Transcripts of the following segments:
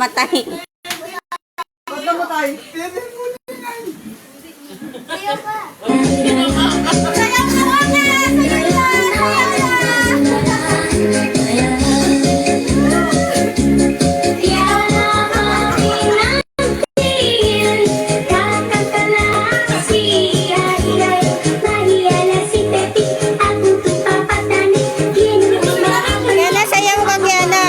namatay. Ba't namatay? Ayaw ka. Yana, sayaw ka, Yana.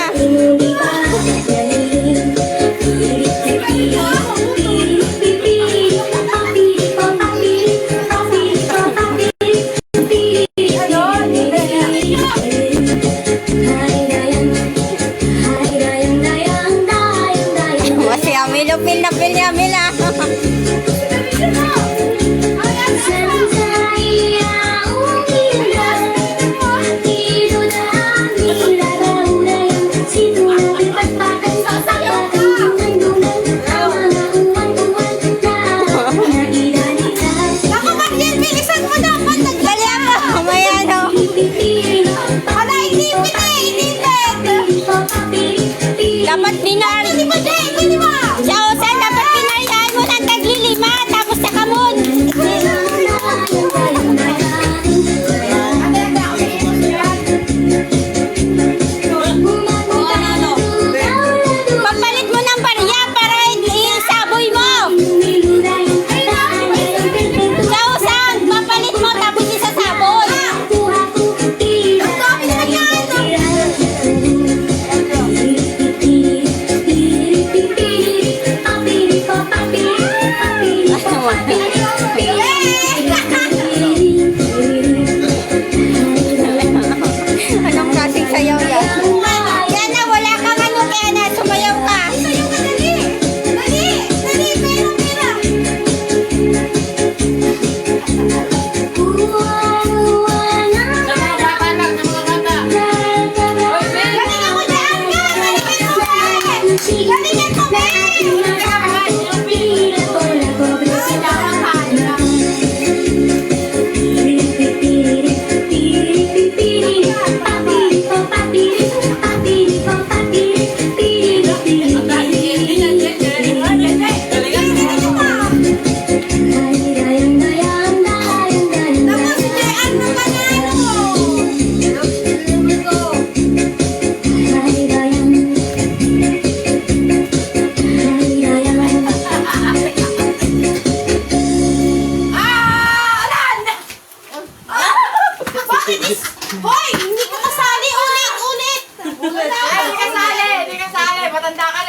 Masih amil, pil niya, amil ah. Dapat dinar. Sa usan, dapat pinarihan mo ng taglilima. Tapos sa kamon. Papalit mo ng barya para isaboy mo. Sa usan, papalit mo tapos isasaboy. Anong klaseng sayaw yan? Yana, wala kang ano, Yana. Sumayaw ka. Hoy! Hindi ka kasali! Ulit! Ulit! Ay, hindi kasali! Hindi kasali! Matanda ka na!